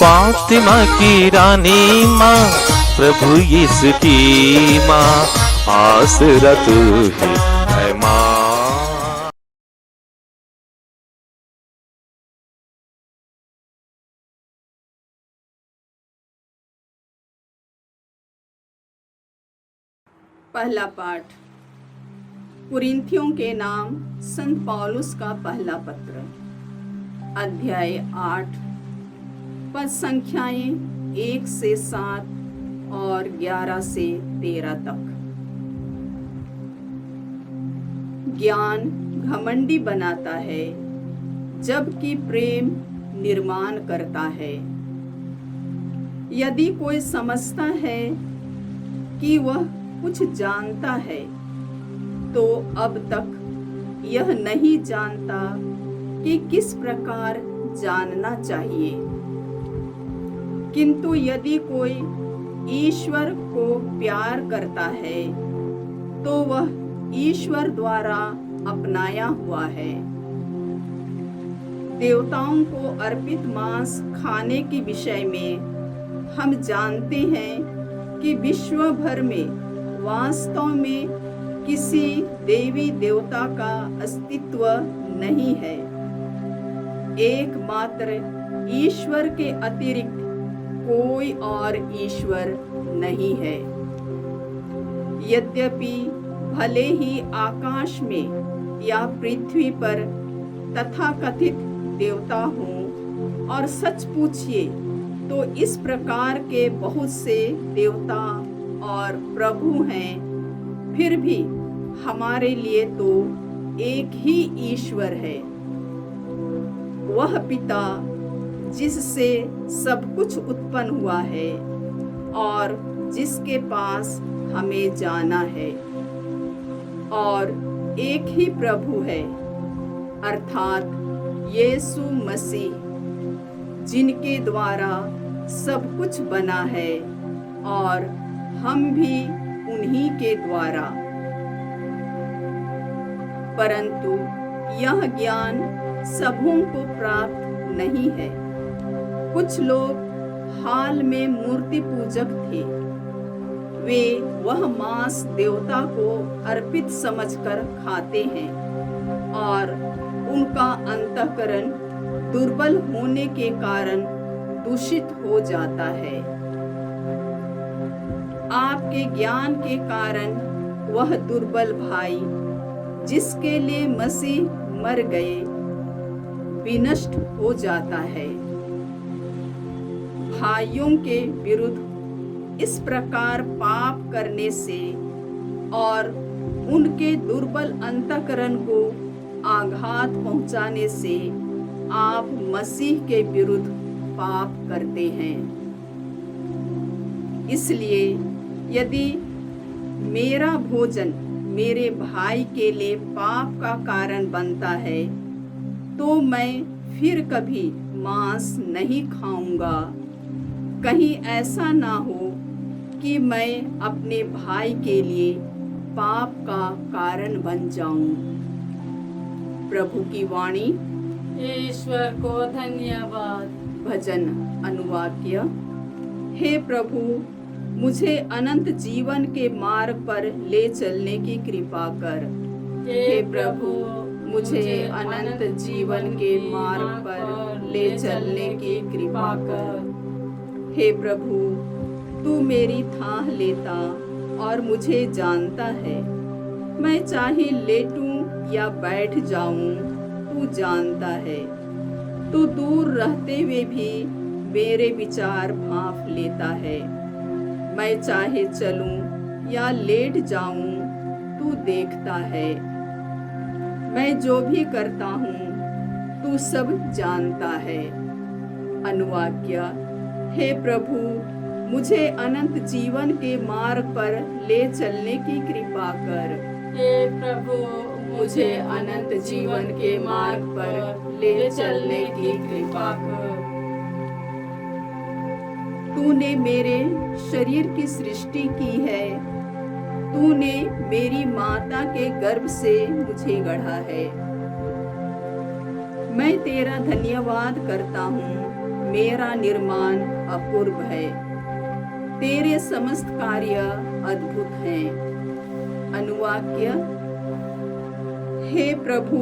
फातिमा की रानी माँ, प्रभु यीशु की माँ, आसरा तू ही है माँ। पहला पाठ कुरिन्थियों के नाम संत पौलुस का पहला पत्र, अध्याय 8, पद संख्याएं 1 से 7 और 11 से 13 तक। ज्ञान घमंडी बनाता है, जबकि प्रेम निर्माण करता है। यदि कोई समझता है कि वह कुछ जानता है, तो अब तक यह नहीं जानता कि किस प्रकार जानना चाहिए। किंतु यदि कोई ईश्वर को प्यार करता है, तो वह ईश्वर द्वारा अपनाया हुआ है। देवताओं को अर्पित मांस खाने के विषय में हम जानते हैं कि विश्व भर में वास्तव में किसी देवी देवता का अस्तित्व नहीं है। एकमात्र ईश्वर के अतिरिक्त कोई और ईश्वर नहीं है। यद्यपि भले ही आकाश में या पृथ्वी पर तथाकथित देवता हों, और सच पूछिए तो इस प्रकार के बहुत से देवता और प्रभु हैं, फिर भी हमारे लिए तो एक ही ईश्वर है, वह पिता जिससे सब कुछ उत्पन्न हुआ है और जिसके पास हमें जाना है। और एक ही प्रभु है, अर्थात यीशु मसीह, जिनके द्वारा सब कुछ बना है और हम भी उन्हीं के द्वारा। परंतु यह ज्ञान सबों को प्राप्त नहीं है। कुछ लोग हाल में मूर्ति पूजक थे। वे वह मांस देवता को अर्पित समझकर खाते हैं और उनका अंतःकरण दुर्बल होने के कारण दूषित हो जाता है। आपके ज्ञान के कारण वह दुर्बल भाई, जिसके लिए मसीह मर गए, विनष्ट हो जाता है। भाइयों के विरुद्ध इस प्रकार पाप करने से और उनके दुर्बल अंतःकरण को आघात पहुंचाने से आप मसीह के विरुद्ध पाप करते हैं। इसलिए यदि मेरा भोजन मेरे भाई के लिए पाप का कारण बनता है, तो मैं फिर कभी मांस नहीं खाऊंगा। कहीं ऐसा ना हो कि मैं अपने भाई के लिए पाप का कारण बन जाऊं। प्रभु की वाणी। ईश्वर को धन्यवाद। भजन अनुवाक्य। हे प्रभु, मुझे अनंत जीवन के मार्ग पर ले चलने की कृपा कर। हे प्रभु, मुझे अनंत जीवन के मार्ग पर ले चलने की कृपा कर। हे प्रभु, तू मेरी थाह लेता और मुझे जानता है। मैं चाहे लेटूं या बैठ जाऊं, तू जानता है। तू दूर रहते हुए भी मेरे विचार भांप लेता है। मैं चाहे चलूं या लेट जाऊं, तू देखता है। मैं जो भी करता हूँ, तू सब जानता है। अनुवाक्य। हे प्रभु, मुझे अनंत जीवन के मार्ग पर ले चलने की कृपा कर। हे प्रभु, मुझे अनंत जीवन के मार्ग पर ले चलने की कृपा कर। तूने मेरे शरीर की सृष्टि की है। तूने मेरी माता के गर्भ से मुझे गढ़ा है। मैं तेरा धन्यवाद करता हूँ। मेरा निर्माण अपूर्व है। तेरे समस्त कार्य अद्भुत हैं। अनुवाक्य। हे प्रभु,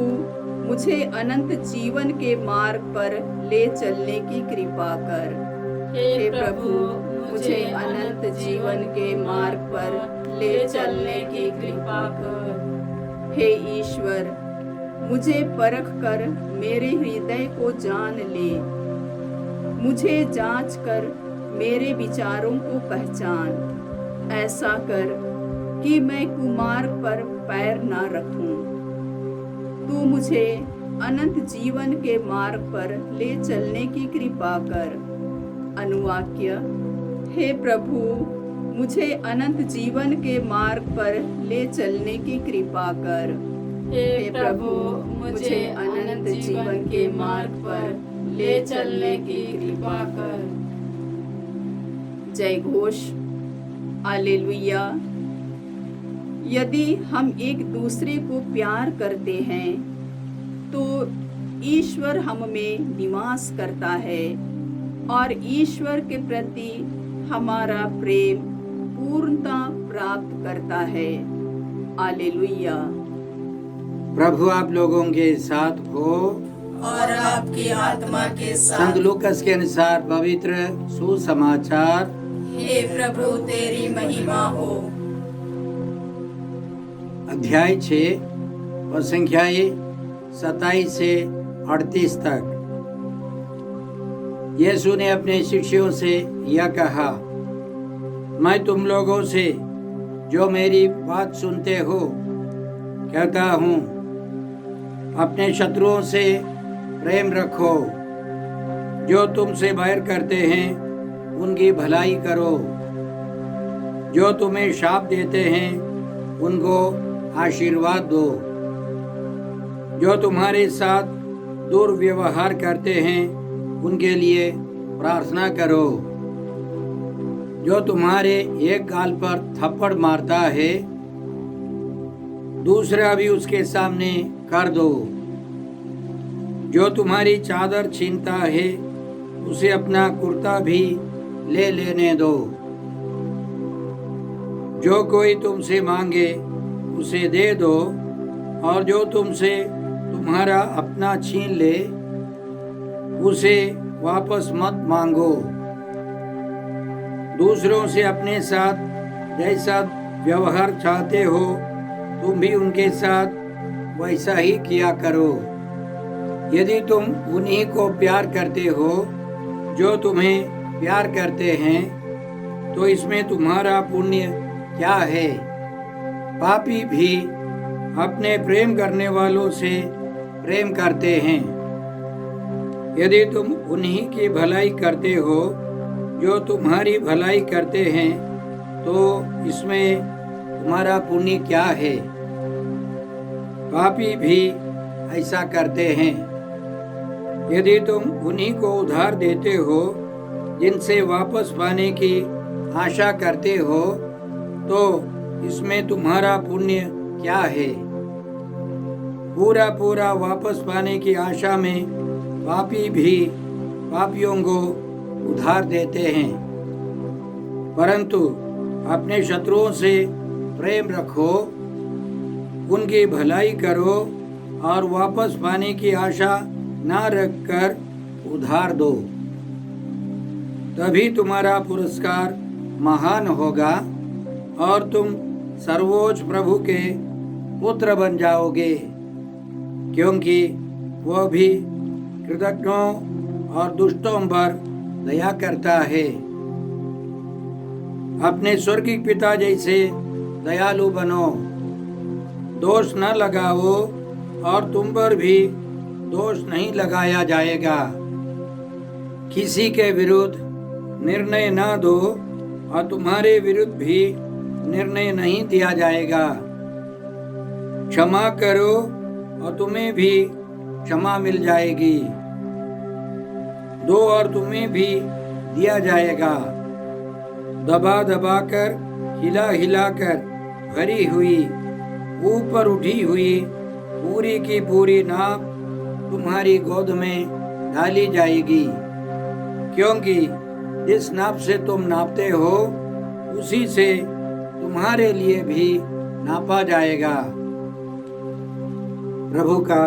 मुझे अनंत जीवन के मार्ग पर ले चलने की कृपा कर। हे प्रभु, मुझे अनंत जीवन के मार्ग पर ले चलने की कृपा कर। हे ईश्वर, मुझे परख कर मेरे हृदय को जान ले। मुझे जांच कर मेरे विचारों को पहचान। ऐसा कर कि मैं कुमार्ग पर पैर न रखूं। तू मुझे अनंत जीवन के मार्ग पर ले चलने की कृपा कर। अनुवाक्य। हे प्रभु, मुझे अनंत जीवन के मार्ग पर ले चलने की कृपा कर। हे प्रभु, मुझे अनंत जीवन के मार्ग पर ले चलने की कृपा कर। जय घोष। हालेलुया। यदि हम एक दूसरे को प्यार करते हैं तो ईश्वर हम में निवास करता है और ईश्वर के प्रति हमारा प्रेम पूर्णता प्राप्त करता है। हालेलुया। प्रभु आप लोगों के साथ हो और आपकी आत्मा के संत लूकास के अनुसार पवित्र सुसमाचार। हे प्रभु, तेरी महिमा हो। अध्याय 6 और संख्याएं 27 से 38 तक। यीशु ने अपने शिष्यों से यह कहा, मैं तुम लोगों से जो मेरी बात सुनते हो कहता हूँ, अपने शत्रुओं से प्रेम रखो। जो तुमसे बैर करते हैं उनकी भलाई करो। जो तुम्हें शाप देते हैं उनको आशीर्वाद दो। जो तुम्हारे साथ दुर्व्यवहार करते हैं उनके लिए प्रार्थना करो। जो तुम्हारे एक गाल पर थप्पड़ मारता है दूसरा भी उसके सामने कर दो। जो तुम्हारी चादर छीनता है उसे अपना कुर्ता भी ले लेने दो। जो कोई तुमसे मांगे उसे दे दो, और जो तुमसे तुम्हारा अपना छीन ले उसे वापस मत मांगो। दूसरों से अपने साथ जैसा व्यवहार चाहते हो तुम भी उनके साथ वैसा ही किया करो। यदि तुम उन्हीं को प्यार करते हो जो तुम्हें प्यार करते हैं तो इसमें तुम्हारा पुण्य क्या है? पापी भी अपने प्रेम करने वालों से प्रेम करते हैं। यदि तुम उन्हीं की भलाई करते हो जो तुम्हारी भलाई करते हैं तो इसमें तुम्हारा पुण्य क्या है? पापी भी ऐसा करते हैं। यदि तुम उन्हीं को उधार देते हो जिनसे वापस पाने की आशा करते हो तो इसमें तुम्हारा पुण्य क्या है? पूरा पूरा वापस पाने की आशा में पापी भी पापियों को उधार देते हैं। परंतु अपने शत्रुओं से प्रेम रखो, उनकी भलाई करो और वापस पाने की आशा ना रखकर उधार दो। तभी तुम्हारा पुरस्कार महान होगा और तुम सर्वोच्च प्रभु के पुत्र बन जाओगे, क्योंकि वह भी कृतज्ञों और दुष्टों पर दया करता है। अपने स्वर्गीय पिता जैसे दयालु बनो, दोष न लगाओ और तुम पर भी दोष नहीं लगाया जाएगा। किसी के विरुद्ध निर्णय न दो और तुम्हारे विरुद्ध भी निर्णय नहीं दिया जाएगा। क्षमा करो और तुम्हें भी क्षमा मिल जाएगी। दो और तुम्हें भी दिया जाएगा। दबा दबा कर, हिला हिला कर भरी हुई, ऊपर उठी हुई पूरी की पूरी नाप तुम्हारी गोद में डाली जाएगी। क्योंकि जिस नाप से तुम नापते हो उसी से तुम्हारे लिए भी नापा जाएगा। प्रभु का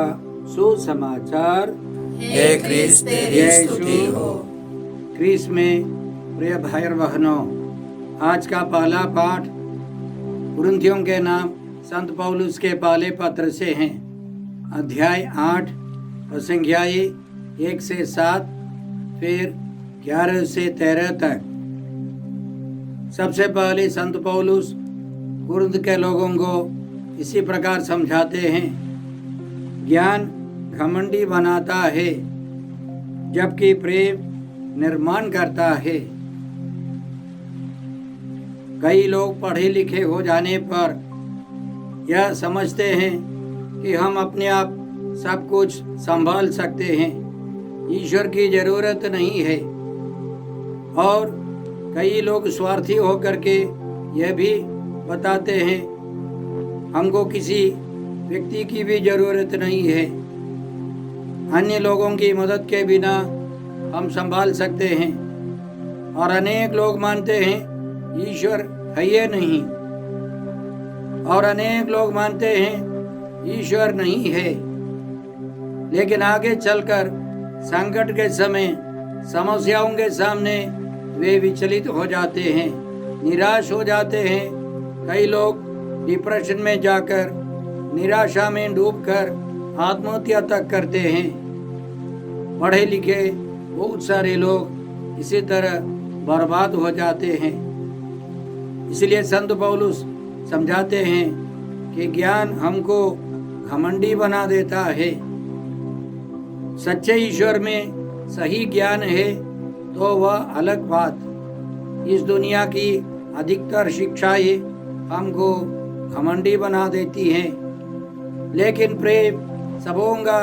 सुसमाचार। हे क्रिस्त तेरी स्तुति हो। क्रिस्त में प्रिय भाई और बहनों, आज का पहला पाठ कुरिन्थियों के नाम संत पौलुस के पहले पत्र से हैं। अध्याय 8 और संख्याएं 1 से 7 फिर 11 से 13 तक। सबसे पहले संत पौलुस कुरिन्थ के लोगों को इसी प्रकार समझाते हैं। ज्ञान घमंडी बनाता है, जबकि प्रेम निर्माण करता है। कई लोग पढ़े लिखे हो जाने पर यह समझते हैं कि हम अपने आप सब कुछ संभाल सकते हैं, ईश्वर की जरूरत नहीं है। और कई लोग स्वार्थी होकर के यह भी बताते हैं हमको किसी व्यक्ति की भी जरूरत नहीं है, अन्य लोगों की मदद के बिना हम संभाल सकते हैं। और अनेक लोग मानते हैं ईश्वर है ये नहीं, और अनेक लोग मानते हैं ईश्वर नहीं है। लेकिन आगे चलकर संकट के समय, समस्याओं के सामने वे विचलित हो जाते हैं, निराश हो जाते हैं। कई लोग डिप्रेशन में जाकर, निराशा में डूबकर आत्महत्या तक करते हैं। पढ़े लिखे बहुत सारे लोग इसी तरह बर्बाद हो जाते हैं। इसलिए संत पौलुस समझाते हैं कि ज्ञान हमको घमंडी बना देता है। सच्चे ईश्वर में सही ज्ञान है तो वह अलग बात। इस दुनिया की अधिकतर शिक्षाएं हमको घमंडी बना देती हैं, लेकिन प्रेम सबों का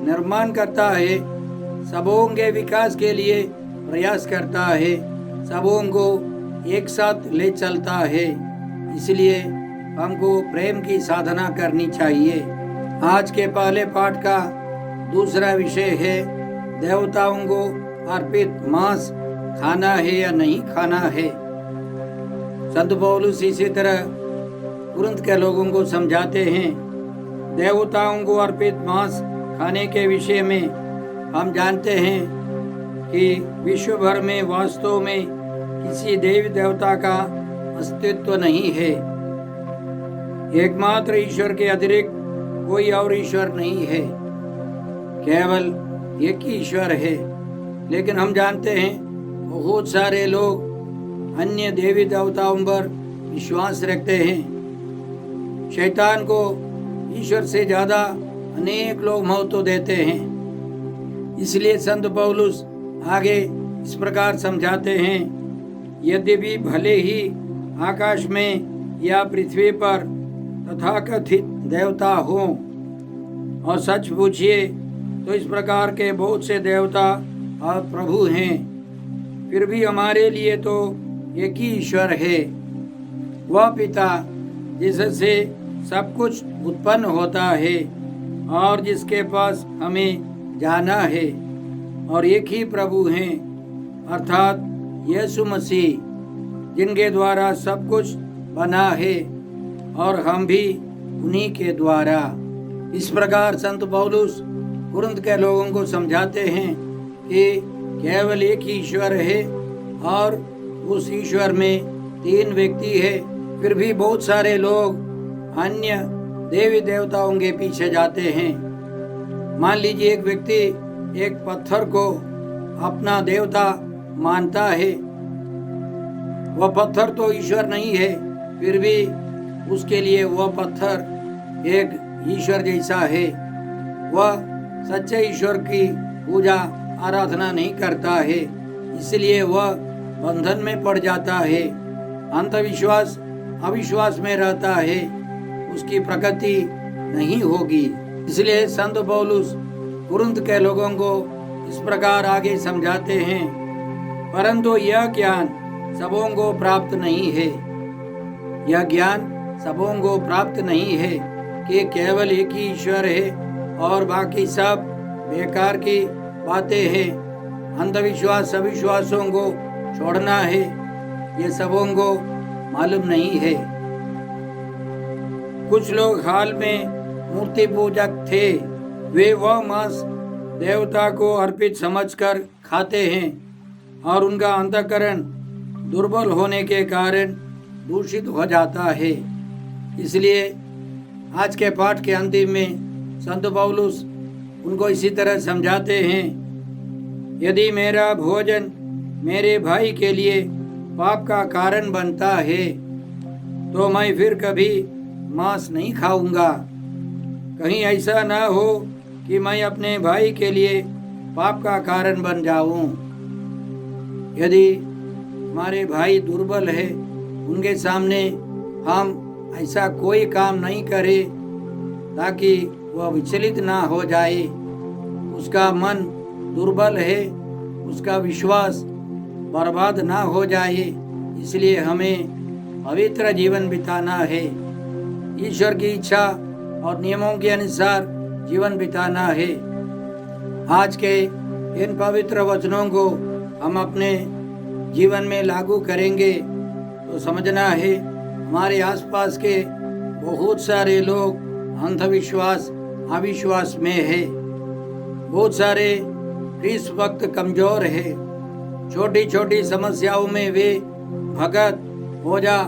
निर्माण करता है, सबों के विकास के लिए प्रयास करता है, सबों को एक साथ ले चलता है। इसलिए हमको प्रेम की साधना करनी चाहिए। आज के पहले पाठ का दूसरा विषय है देवताओं को अर्पित मांस खाना है या नहीं खाना है। संत पौलुस इसी तरह कुरिन्थ के लोगों को समझाते हैं। देवताओं को अर्पित मांस खाने के विषय में हम जानते हैं कि विश्व भर में वास्तव में किसी देवी देवता का अस्तित्व नहीं है। एकमात्र ईश्वर के अतिरिक्त कोई और ईश्वर नहीं है, केवल एक ही ईश्वर है। लेकिन हम जानते हैं बहुत सारे लोग अन्य देवी देवताओं पर विश्वास रखते हैं। शैतान को ईश्वर से ज्यादा अनेक लोग महत्व देते हैं। इसलिए संत पौलुस आगे इस प्रकार समझाते हैं, यद्यपि भले ही आकाश में या पृथ्वी पर तथाकथित देवता हो, और सच पूछिए तो इस प्रकार के बहुत से देवता और प्रभु हैं, फिर भी हमारे लिए तो एक ही ईश्वर है, वह पिता जिससे सब कुछ उत्पन्न होता है और जिसके पास हमें जाना है। और एक ही प्रभु हैं, अर्थात यीशु मसीह, जिनके द्वारा सब कुछ बना है और हम भी उन्हीं के द्वारा। इस प्रकार संत पौलुस कुरिन्थ के लोगों को समझाते हैं कि केवल एक ही ईश्वर है और उस ईश्वर में 3 व्यक्ति है। फिर भी बहुत सारे लोग अन्य देवी देवताओं के पीछे जाते हैं। मान लीजिए एक व्यक्ति एक पत्थर को अपना देवता मानता है। वह पत्थर तो ईश्वर नहीं है, फिर भी उसके लिए वह पत्थर एक ईश्वर जैसा है। वह सच्चे ईश्वर की पूजा आराधना नहीं करता है, इसलिए वह बंधन में पड़ जाता है, अंधविश्वास अविश्वास में रहता है, उसकी प्रगति नहीं होगी। इसलिए संत पौलुस कुरिन्थ के लोगों को इस प्रकार आगे समझाते हैं, परंतु यह ज्ञान सबों को प्राप्त नहीं है। यह ज्ञान सबों को प्राप्त नहीं है कि केवल एक ही ईश्वर है और बाकी सब बेकार की बातें हैं। अंधविश्वास अविश्वासों को छोड़ना है, ये सबों को मालूम नहीं है। कुछ लोग हाल में मूर्ति पूजक थे, वे वह मांस देवता को अर्पित समझकर खाते हैं और उनका अंतःकरण दुर्बल होने के कारण दूषित हो जाता है। इसलिए आज के पाठ के अंतिम में संत पौलुस उनको इसी तरह समझाते हैं, यदि मेरा भोजन मेरे भाई के लिए पाप का कारण बनता है तो मैं फिर कभी मांस नहीं खाऊंगा। कहीं ऐसा ना हो कि मैं अपने भाई के लिए पाप का कारण बन जाऊं। यदि हमारे भाई दुर्बल है, उनके सामने हम ऐसा कोई काम नहीं करें ताकि वह विचलित ना हो जाए। उसका मन दुर्बल है, उसका विश्वास बर्बाद ना हो जाए, इसलिए हमें पवित्र जीवन बिताना है। ईश्वर की इच्छा और नियमों के अनुसार जीवन बिताना है। आज के इन पवित्र वचनों को हम अपने जीवन में लागू करेंगे तो समझना है हमारे आसपास के बहुत सारे लोग अंधविश्वास अविश्वास में है। बहुत सारे इस वक्त कमजोर है। छोटी छोटी समस्याओं में वे भगत ओझा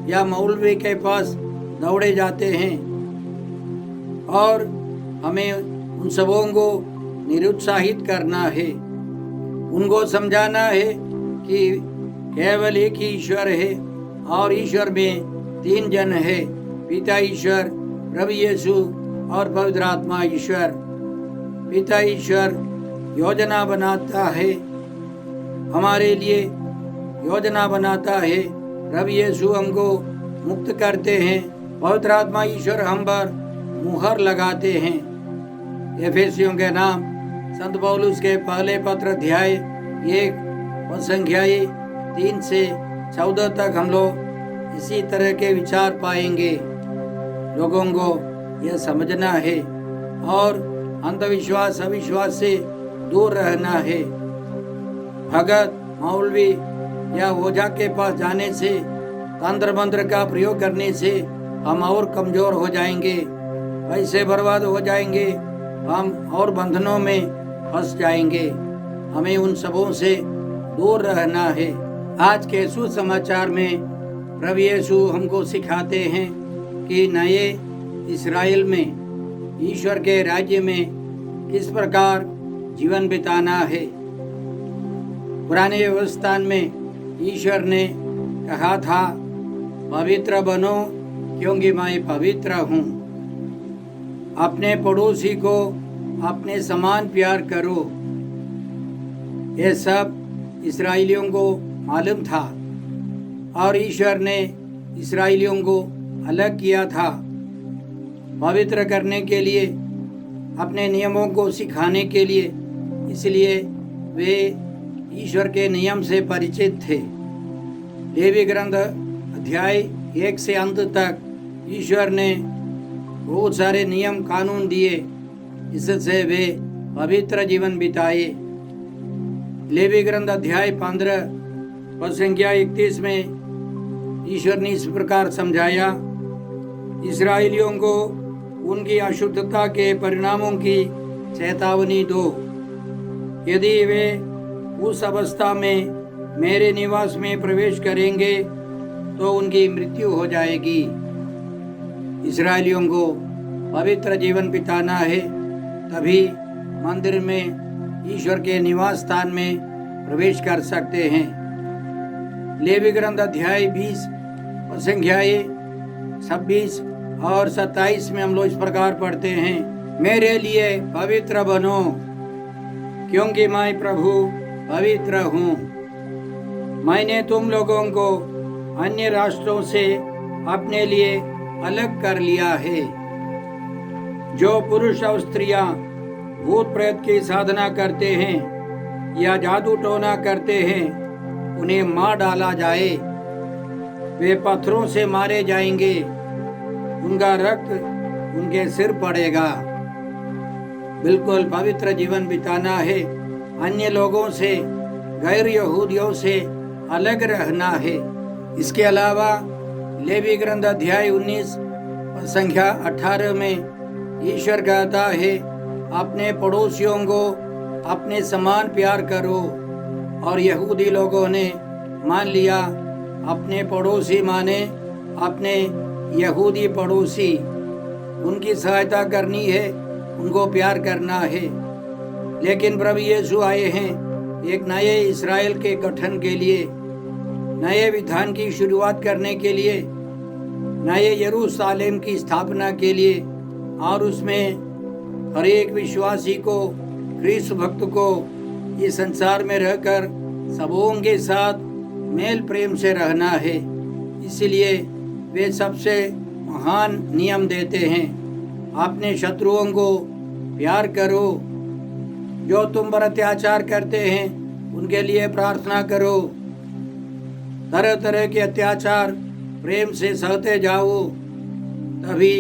या मौलवी के पास दौड़े जाते हैं और हमें उन सबों को निरुत्साहित करना है। उनको समझाना है कि केवल एक ही ईश्वर है और ईश्वर में तीन जन है, पिता ईश्वर, प्रभु यीशु और पवित्र आत्मा ईश्वर। पिता ईश्वर योजना बनाता है, हमारे लिए योजना बनाता है। प्रभु यीशु हमको मुक्त करते हैं, पवित्र आत्मा ईश्वर हम पर मुहर लगाते हैं। एफेसियों के नाम संत पौलुस के पहले पत्र अध्याय 1 संख्या 3 से 14 तक हम लोग इसी तरह के विचार पाएंगे। लोगों को यह समझना है और अंधविश्वास अविश्वास से दूर रहना है। भगत मौलवी या ओझा के पास जाने से, तंत्र मंत्र का प्रयोग करने से हम और कमजोर हो जाएंगे, पैसे बर्बाद हो जाएंगे, हम और बंधनों में फंस जाएंगे। हमें उन सबों से दूर रहना है। आज के सुसमाचार में प्रभु यीशु हमको सिखाते हैं कि नए इस्राएल में ईश्वर के राज्य में किस प्रकार जीवन बिताना है। पुराने व्यवस्थान में ईश्वर ने कहा था, पवित्र बनो क्योंकि मैं पवित्र हूँ। अपने पड़ोसी को अपने समान प्यार करो। ये सब इस्राएलियों को मालूम था और ईश्वर ने इस्राएलियों को अलग किया था पवित्र करने के लिए, अपने नियमों को सिखाने के लिए। इसलिए वे ईश्वर के नियम से परिचित थे। लेवी ग्रंथ अध्याय 1 से अंत तक ईश्वर ने बहुत सारे नियम कानून दिए, इससे वे पवित्र जीवन बिताए। लेवी ग्रंथ अध्याय 15 पद संख्या 31 में ईश्वर ने इस प्रकार समझाया, इस्राएलियों को उनकी अशुद्धता के परिणामों की चेतावनी दो। यदि वे उस अवस्था में मेरे निवास में प्रवेश करेंगे तो उनकी मृत्यु हो जाएगी। इस्राएलियों को पवित्र जीवन बिताना है, तभी मंदिर में ईश्वर के निवास स्थान में प्रवेश कर सकते हैं। लेवी ग्रंथ अध्याय 20 संख्याएं 26 और 27 में हम लोग इस प्रकार पढ़ते हैं, मेरे लिए पवित्र बनो क्योंकि मैं प्रभु पवित्र हूँ। मैंने तुम लोगों को अन्य राष्ट्रों से अपने लिए अलग कर लिया है। जो पुरुष और स्त्रियां भूत प्रेत की साधना करते हैं या जादू टोना करते हैं, उन्हें मार डाला जाए। वे पत्थरों से मारे जाएंगे, उनका रक्त उनके सिर पड़ेगा। बिल्कुल पवित्र जीवन बिताना है, अन्य लोगों से, गैर यहूदियों से अलग रहना है। इसके अलावा लेवी ग्रंथ अध्याय 19 संख्या 18 में ईश्वर कहता है, अपने पड़ोसियों को अपने समान प्यार करो। और यहूदी लोगों ने मान लिया, अपने पड़ोसी माने अपने यहूदी पड़ोसी, उनकी सहायता करनी है, उनको प्यार करना है। लेकिन प्रभु यीशु आए हैं एक नए इस्राएल के गठन के लिए, नए विधान की शुरुआत करने के लिए, नए यरूशलेम की स्थापना के लिए, और उसमें हर एक विश्वासी को, ख्रीस्त भक्त को इस संसार में रहकर सबों के साथ मेल प्रेम से रहना है। इसलिए वे सबसे महान नियम देते हैं, अपने शत्रुओं को प्यार करो, जो तुम पर अत्याचार करते हैं उनके लिए प्रार्थना करो। तरह तरह के अत्याचार प्रेम से सहते जाओ, तभी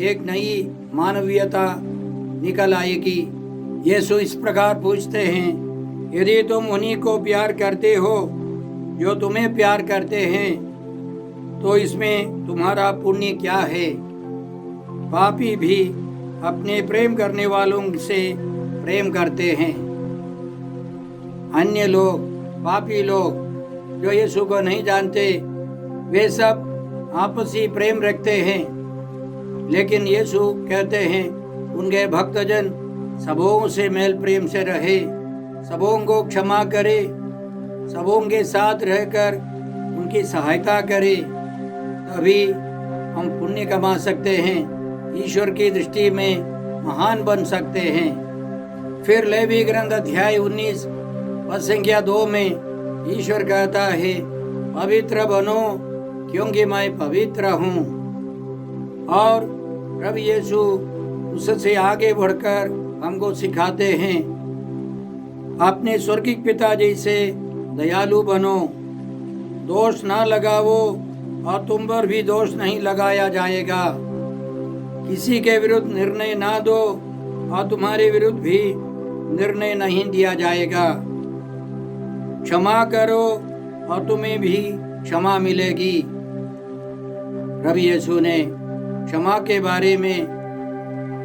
एक नई मानवीयता निकल आएगी। यीशु इस प्रकार पूछते हैं, यदि तुम उन्हीं को प्यार करते हो जो तुम्हें प्यार करते हैं, तो इसमें तुम्हारा पुण्य क्या है? पापी भी अपने प्रेम करने वालों से प्रेम करते हैं। अन्य लोग, पापी लोग जो यीशु को नहीं जानते, वे सब आपसी प्रेम रखते हैं। लेकिन यीशु कहते हैं, उनके भक्तजन सबों से मेल प्रेम से रहे, सबों को क्षमा करे, सबों के साथ रहकर उनकी सहायता करे, तभी हम पुण्य कमा सकते हैं, ईश्वर की दृष्टि में महान बन सकते हैं। फिर लेवी ग्रंथ अध्याय 19 पद संख्या 2 में ईश्वर कहता है, पवित्र बनो क्योंकि मैं पवित्र हूँ। और प्रभु यीशु उससे आगे बढ़कर हमको सिखाते हैं, अपने स्वर्गीय पिता जैसे दयालु बनो, दोष ना लगाओ और तुम पर भी दोष नहीं लगाया जाएगा। किसी के विरुद्ध निर्णय ना दो और तुम्हारे विरुद्ध भी निर्णय नहीं दिया जाएगा। क्षमा करो और तुम्हें भी क्षमा मिलेगी। प्रभु यीशु ने क्षमा के बारे में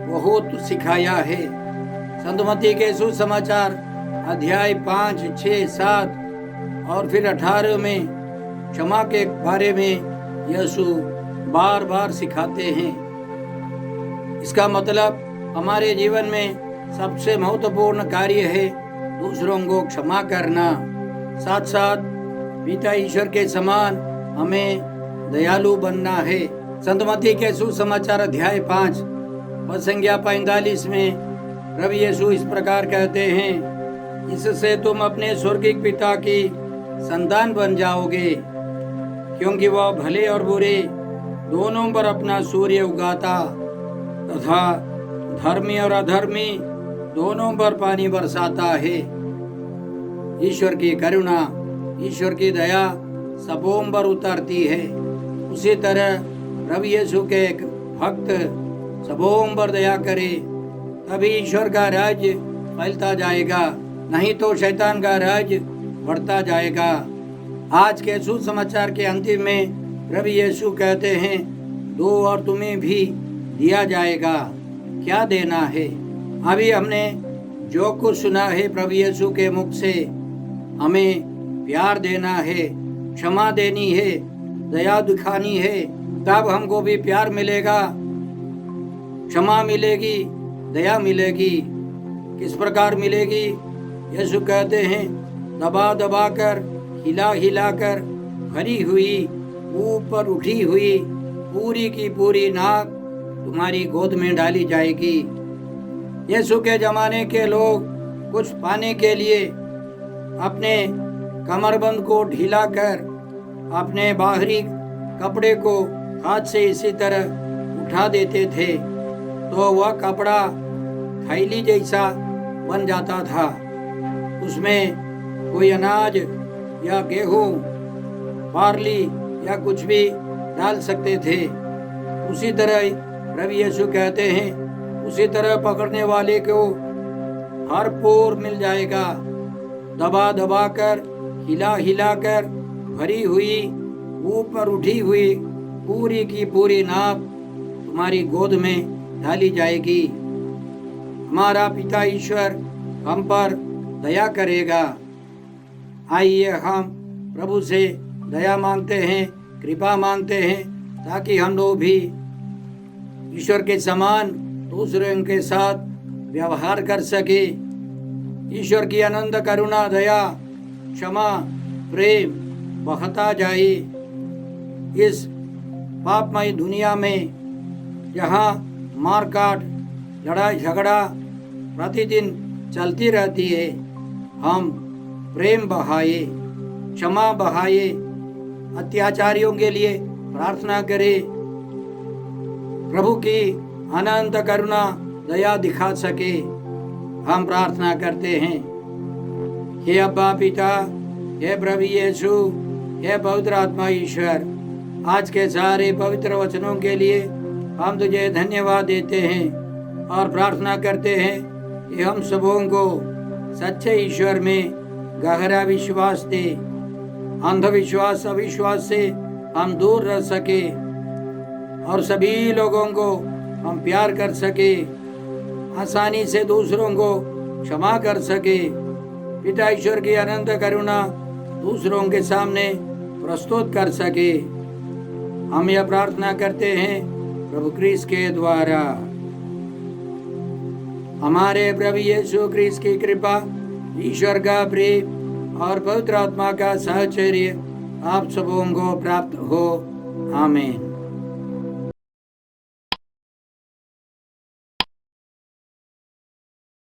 बहुत सिखाया है। संत मत्ती के सुसमाचार अध्याय 5, 6, 7 और फिर 18 में क्षमा के बारे में यीशु बार बार सिखाते हैं। इसका मतलब हमारे जीवन में सबसे महत्वपूर्ण कार्य है दूसरों को क्षमा करना। साथ साथ पिता ईश्वर के समान हमें दयालु बनना है। संत मत्ती के सुसमाचार अध्याय 5 पद संख्या 45 में प्रभु यीशु इस प्रकार कहते हैं, इससे तुम अपने स्वर्गीय पिता की संतान बन जाओगे, क्योंकि वह भले और बुरे दोनों पर अपना सूर्य उगाता तथा धर्मी और अधर्मी दोनों पर पानी बरसाता है। ईश्वर की करुणा, ईश्वर की दया सबों पर उतरती है। उसी तरह प्रभु यीशु के भक्त सबों पर दया करे, तभी ईश्वर का राज्य फैलता जाएगा, नहीं तो शैतान का राज्य बढ़ता जाएगा। आज के सुसमाचार के अंतिम में प्रभु यीशु कहते हैं, दो और तुम्हें भी दिया जाएगा। क्या देना है? अभी हमने जो कुछ सुना है प्रभु यीशु के मुख से, हमें प्यार देना है, क्षमा देनी है, दया दिखानी है, तब हमको भी प्यार मिलेगा, क्षमा मिलेगी, दया मिलेगी। किस प्रकार मिलेगी? यीशु कहते हैं, दबा दबा कर, हिला हिला कर भरी हुई, ऊपर उठी हुई पूरी की पूरी नाक तुम्हारी गोद में डाली जाएगी। यीशु के जमाने के लोग कुछ पाने के लिए अपने कमरबंद को ढीला कर अपने बाहरी कपड़े को हाथ से इसी तरह उठा देते थे, तो वह कपड़ा थैली जैसा बन जाता था। उसमें कोई अनाज या गेहूं, बार्ली या कुछ भी डाल सकते थे। उसी तरह प्रभु यीशु कहते हैं, उसी तरह पकड़ने वाले को भरपूर मिल जाएगा। दबा दबा कर, हिला हिला कर भरी हुई, ऊपर उठी हुई पूरी की पूरी नाव तुम्हारी गोद में डाली जाएगी। हमारा पिता ईश्वर हम पर दया करेगा। आइए हम प्रभु से दया मांगते हैं, कृपा मांगते हैं, ताकि हम लोग भी ईश्वर के समान दूसरों के साथ व्यवहार कर सके। ईश्वर की अनंत करुणा, दया, क्षमा, प्रेम बहता जाए इस पापमय दुनिया में, जहाँ मारकाट, लड़ाई झगड़ा प्रतिदिन चलती रहती है। हम प्रेम बहाए, क्षमा बहाए, अत्याचारियों के लिए प्रार्थना करें, प्रभु की अनंत करुणा दया दिखा सके। हम प्रार्थना करते हैं। हे अब्बा पिता, हे प्रभु यीशु, हे पवित्र आत्मा ईश्वर, आज के सारे पवित्र वचनों के लिए हम तुझे धन्यवाद देते हैं और प्रार्थना करते हैं कि हम सबों को सच्चे ईश्वर में गहरा विश्वास दे, अंधविश्वास अविश्वास से हम दूर रह सके और सभी लोगों को हम प्यार कर सके, आसानी से दूसरों को क्षमा कर सके। पिता ईश्वर की अनंत करुणा दूसरों के सामने प्रस्तुत कर सके। हम यह प्रार्थना करते हैं प्रभु क्रिस्त के द्वारा। हमारे प्रभु यीशु क्रिस्त की कृपा, ईश्वर का प्रेम और पवित्र आत्मा का साहचर्य आप सबों को प्राप्त हो। आमीन।